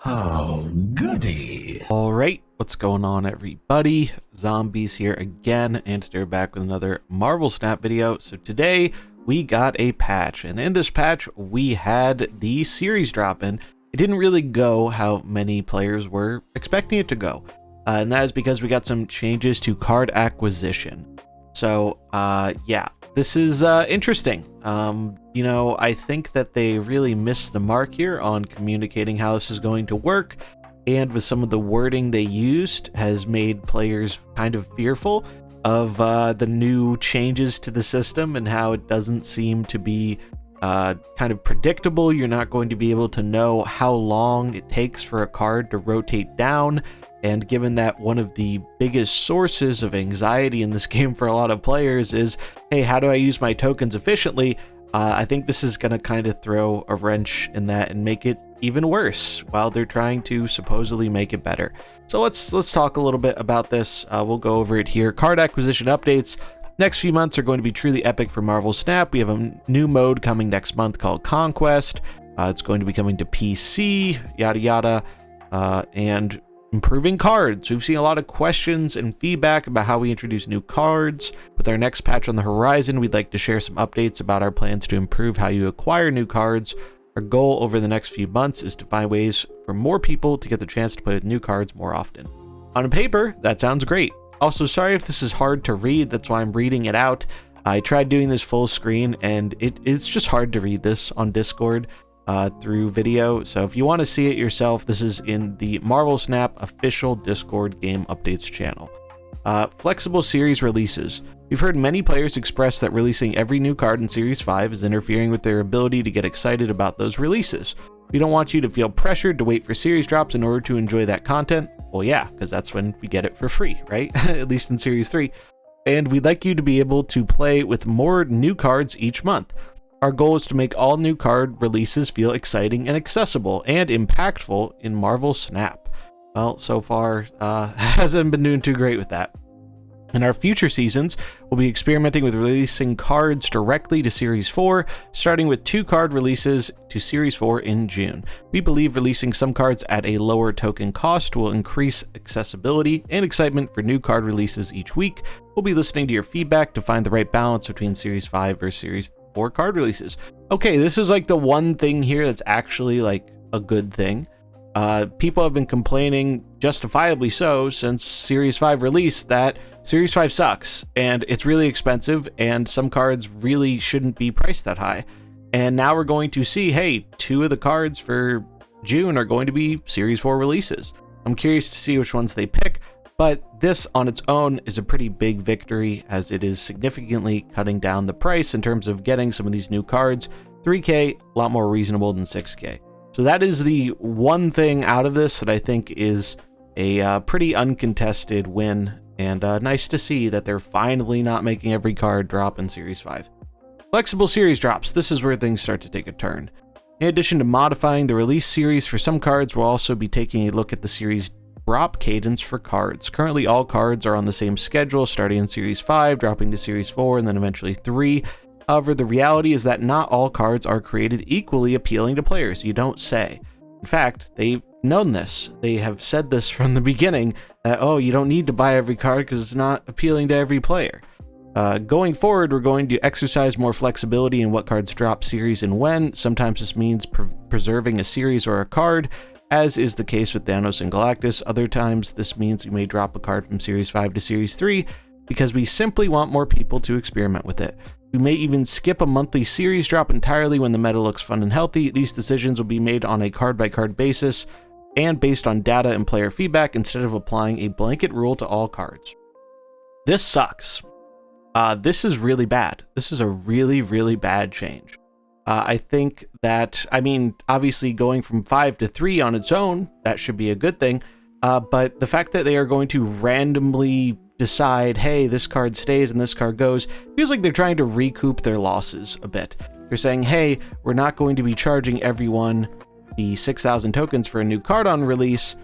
Oh, goody. All right, what's going on, everybody? Zombies here again, and today we're back with another Marvel Snap video. So today we got a patch, and in this patch we had the series drop in. It didn't really go how many players were expecting it to go, and that is because we got some changes to card acquisition. So yeah, this is interesting. You know, I think that they really missed the mark here on communicating how this is going to work, and with some of the wording they used has made players kind of fearful of the new changes to the system and how it doesn't seem to be kind of predictable. You're not going to be able to know how long it takes for a card to rotate down. And given that one of the biggest sources of anxiety in this game for a lot of players is, hey, how do I use my tokens efficiently? I think this is going to kind of throw a wrench in that and make it even worse while they're trying to supposedly make it better. So let's talk a little bit about this. We'll go over it here. Card acquisition updates. Next few months are going to be truly epic for Marvel Snap. We have a new mode coming next month called Conquest. It's going to be coming to PC, yada yada, and improving cards. We've seen a lot of questions and feedback about how we introduce new cards. With our next patch on the horizon, we'd like to share some updates about our plans to improve how you acquire new cards. Our goal over the next few months is to find ways for more people to get the chance to play with new cards more often. On paper, that sounds great. Also, sorry if this is hard to read, that's why I'm reading it out. I tried doing this full screen and it's just hard to read this on Discord through video. So if you want to see it yourself, this is in the Marvel Snap official Discord game updates channel. Flexible series releases. We've heard many players express that releasing every new card in Series 5 is interfering with their ability to get excited about those releases. We don't want you to feel pressured to wait for series drops in order to enjoy that content. Well, yeah, because that's when we get it for free, right? At least in Series 3. And we'd like you to be able to play with more new cards each month. Our goal is to make all new card releases feel exciting and accessible and impactful in Marvel Snap. Well, so far, hasn't been doing too great with that. In our future seasons, we'll be experimenting with releasing cards directly to Series 4, starting with 2 card releases to Series 4 in June. We believe releasing some cards at a lower token cost will increase accessibility and excitement for new card releases each week. We'll be listening to your feedback to find the right balance between Series 5 versus Series 4 card releases. Okay, this is like the one thing here that's actually like a good thing. People have been complaining, justifiably so, since Series 5 release that Series 5 sucks and it's really expensive and some cards really shouldn't be priced that high. And now we're going to see, hey, 2 of the cards for June are going to be Series 4 releases. I'm curious to see which ones they pick, but this on its own is a pretty big victory as it is significantly cutting down the price in terms of getting some of these new cards. 3K, a lot more reasonable than 6K. So that is the one thing out of this that I think is a pretty uncontested win, and nice to see that they're finally not making every card drop in Series 5. Flexible series drops. This is where things start to take a turn. In addition to modifying the release series for some cards, we'll also be taking a look at the series drop cadence for cards. Currently, all cards are on the same schedule, starting in Series 5, dropping to Series 4, and then eventually 3. However, the reality is that not all cards are created equally appealing to players. You don't say. In fact, they've known this. They have said this from the beginning that, oh, you don't need to buy every card because it's not appealing to every player. Going forward, we're going to exercise more flexibility in what cards drop series and when. Sometimes this means preserving a series or a card, as is the case with Thanos and Galactus. Other times, this means we may drop a card from Series 5 to Series 3 because we simply want more people to experiment with it. We may even skip a monthly series drop entirely when the meta looks fun and healthy. These decisions will be made on a card-by-card basis and based on data and player feedback instead of applying a blanket rule to all cards. This sucks. This is really bad. This is a really, really bad change. I think that, I mean, obviously going from 5 to 3 on its own, that should be a good thing. But the fact that they are going to randomly decide, hey, this card stays and this card goes, feels like they're trying to recoup their losses a bit. They're saying, hey, we're not going to be charging everyone the 6,000 tokens for a new card on release,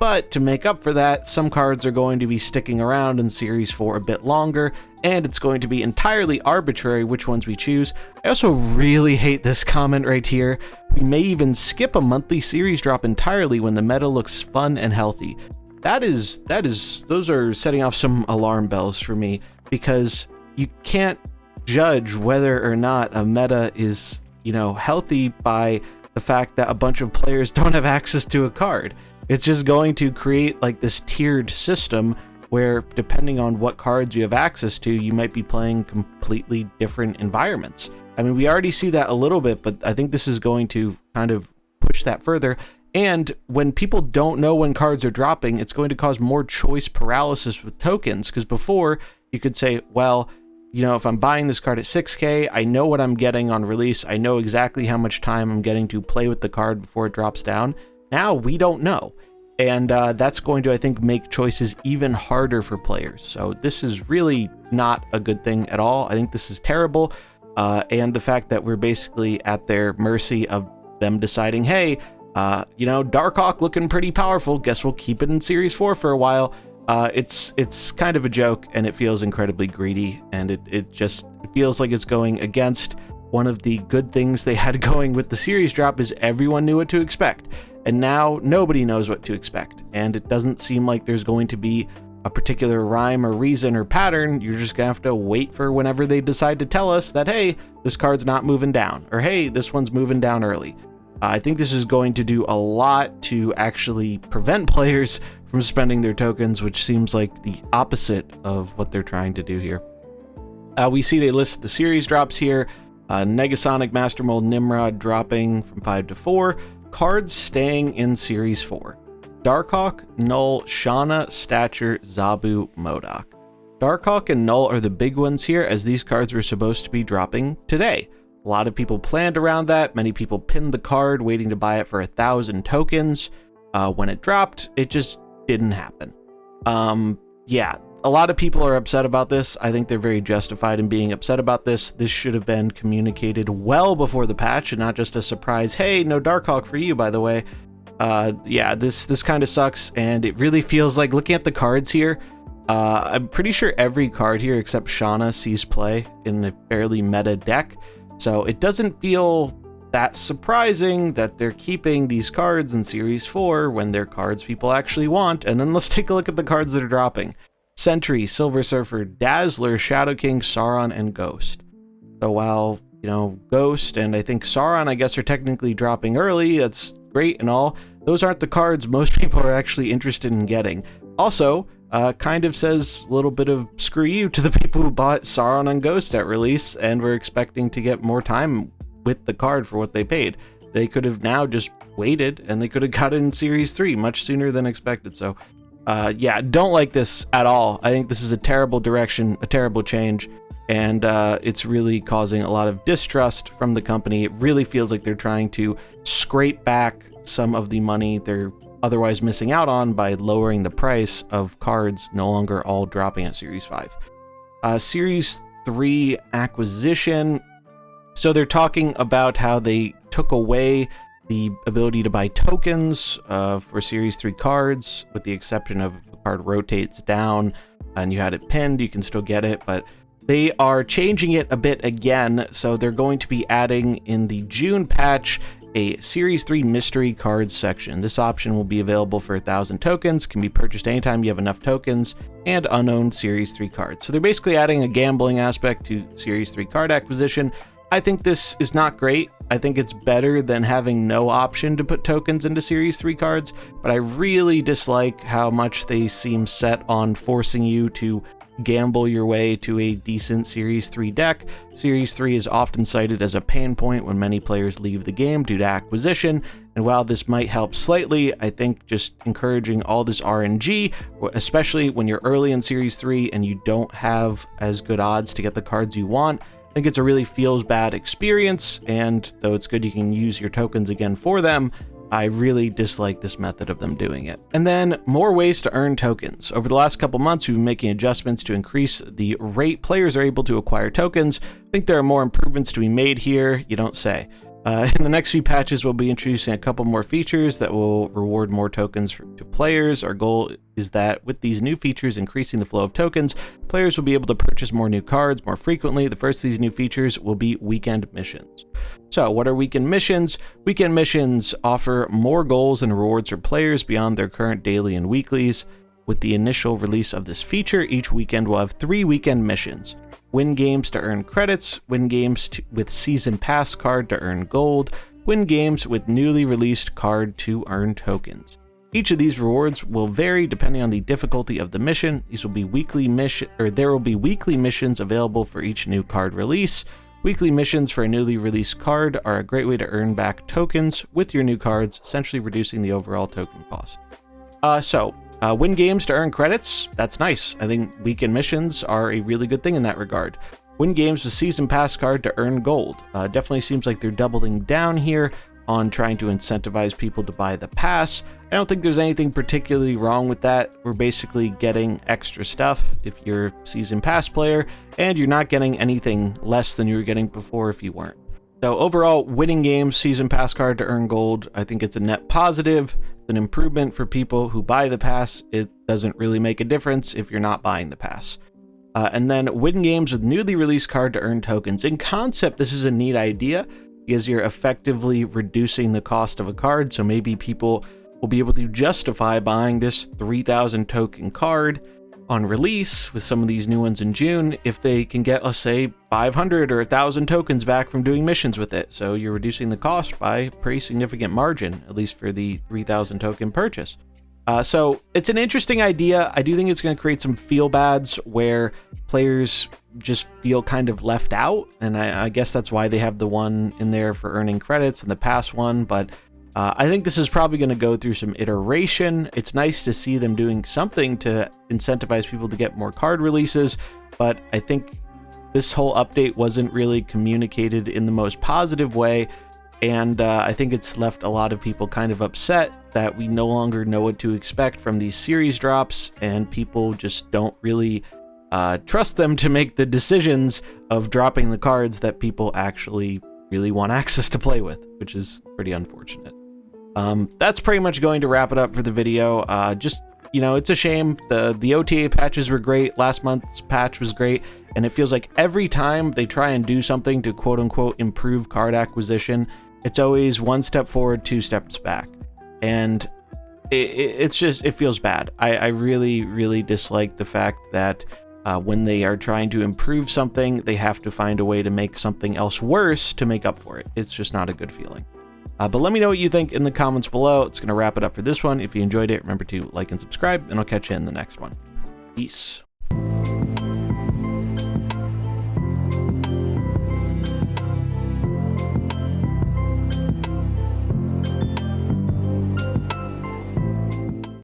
But to make up for that, some cards are going to be sticking around in Series 4 a bit longer, and it's going to be entirely arbitrary which ones we choose. I also really hate this comment right here. We may even skip a monthly series drop entirely when the meta looks fun and healthy. Those are setting off some alarm bells for me, because you can't judge whether or not a meta is, healthy by the fact that a bunch of players don't have access to a card. It's just going to create like this tiered system where, depending on what cards you have access to, you might be playing completely different environments. I mean, we already see that a little bit, but I think this is going to kind of push that further. And when people don't know when cards are dropping, it's going to cause more choice paralysis with tokens, because before you could say, well, if I'm buying this card at 6K, I know what I'm getting on release. I know exactly how much time I'm getting to play with the card before it drops down. Now we don't know. And that's going to, I think, make choices even harder for players. So this is really not a good thing at all. I think this is terrible. And the fact that we're basically at their mercy of them deciding, hey, Darkhawk looking pretty powerful. Guess we'll keep it in Series 4 for a while. It's kind of a joke, and it feels incredibly greedy, and it feels like it's going against one of the good things they had going with the series drop, is everyone knew what to expect, and now nobody knows what to expect, and it doesn't seem like there's going to be a particular rhyme or reason or pattern. You're just gonna have to wait for whenever they decide to tell us that, hey, this card's not moving down, or hey, this one's moving down early. I think this is going to do a lot to actually prevent players from spending their tokens, which seems like the opposite of what they're trying to do here. We see they list the series drops here. Negasonic Master Mold Nimrod dropping from 5 to 4. Cards staying in Series 4. Darkhawk, Null, Shauna, Stature, Zabu, MODOK. Darkhawk and Null are the big ones here, as these cards were supposed to be dropping today. A lot of people planned around that. Many people pinned the card waiting to buy it for 1,000 tokens. When it dropped, it just didn't happen. Yeah, a lot of people are upset about this. I think they're very justified in being upset about this. This should have been communicated well before the patch and not just a surprise, hey, no Darkhawk for you, by the way. Yeah, this kind of sucks, and it really feels like, looking at the cards here, I'm pretty sure every card here except Shauna sees play in a fairly meta deck. So it doesn't feel that surprising that they're keeping these cards in Series 4 when they're cards people actually want. And then let's take a look at the cards that are dropping. Sentry, Silver Surfer, Dazzler, Shadow King, Sauron, and Ghost. So while, Ghost and I think Sauron, I guess, are technically dropping early, that's great and all, those aren't the cards most people are actually interested in getting. Also, kind of says a little bit of screw you to the people who bought Sauron and Ghost at release and were expecting to get more time with the card for what they paid. They could have now just waited, and they could have got it in Series 3 much sooner than expected. So, yeah, don't like this at all. I think this is a terrible direction, a terrible change, and it's really causing a lot of distrust from the company. It really feels like they're trying to scrape back some of the money they're otherwise missing out on by lowering the price of cards no longer all dropping at Series 5. Series 3 acquisition. So they're talking about how they took away the ability to buy tokens for Series 3 cards, with the exception of if the card rotates down and you had it pinned, you can still get it, but they are changing it a bit again. So they're going to be adding in the June patch a Series 3 mystery cards section. This option will be available for 1,000 tokens, can be purchased anytime you have enough tokens, and unowned Series 3 cards. So they're basically adding a gambling aspect to Series 3 card acquisition. I think this is not great. I think it's better than having no option to put tokens into Series 3 cards, but I really dislike how much they seem set on forcing you to gamble your way to a decent Series 3 deck. Series 3 is often cited as a pain point when many players leave the game due to acquisition, and while this might help slightly, I think just encouraging all this RNG, especially when you're early in Series 3 and you don't have as good odds to get the cards you want, I think it's a really feels bad experience, and though it's good you can use your tokens again for them, I really dislike this method of them doing it. And then more ways to earn tokens. Over the last couple months, we've been making adjustments to increase the rate players are able to acquire tokens. I think there are more improvements to be made here. You don't say. In the next few patches, we'll be introducing a couple more features that will reward more tokens to players. Our goal is that with these new features increasing the flow of tokens, players will be able to purchase more new cards more frequently. The first of these new features will be weekend missions. So what are weekend missions? Weekend missions offer more goals and rewards for players beyond their current daily and weeklies. With the initial release of this feature, each weekend will have 3 weekend missions. Win games to earn credits, win games with season pass card to earn gold, win games with newly released card to earn tokens. Each of these rewards will vary depending on the difficulty of the mission. These will be there will be weekly missions available for each new card release. Weekly missions for a newly released card are a great way to earn back tokens with your new cards, essentially reducing the overall token cost. Win games to earn credits, that's nice. I think weekend missions are a really good thing in that regard. Win games with season pass card to earn gold. Definitely seems like they're doubling down here on trying to incentivize people to buy the pass. I don't think there's anything particularly wrong with that. We're basically getting extra stuff if you're a season pass player, and you're not getting anything less than you were getting before if you weren't. So overall, winning games, season pass card to earn gold, I think it's a net positive. It's an improvement for people who buy the pass. It doesn't really make a difference if you're not buying the pass. And then win games with newly released card to earn tokens. In concept, this is a neat idea because you're effectively reducing the cost of a card. So maybe people will be able to justify buying this 3,000 token card on release with some of these new ones in June if they can get, let's say, 500 or 1,000 tokens back from doing missions with it. So you're reducing the cost by a pretty significant margin, at least for the 3,000 token purchase. So it's an interesting idea. I do think it's going to create some feel bads where players just feel kind of left out. And I guess that's why they have the one in there for earning credits and the pass one. But I think this is probably going to go through some iteration. It's nice to see them doing something to incentivize people to get more card releases, but I think this whole update wasn't really communicated in the most positive way, and I think it's left a lot of people kind of upset that we no longer know what to expect from these series drops, and people just don't really trust them to make the decisions of dropping the cards that people actually really want access to play with, which is pretty unfortunate. That's pretty much going to wrap it up for the video. It's a shame. The OTA patches were great. Last month's patch was great. And it feels like every time they try and do something to quote unquote improve card acquisition, it's always one step forward, 2 steps back. And it feels bad. I really, really dislike the fact that when they are trying to improve something, they have to find a way to make something else worse to make up for it. It's just not a good feeling. But let me know what you think in the comments below. It's going to wrap it up for this one. If you enjoyed it, remember to like and subscribe, and I'll catch you in the next one. Peace.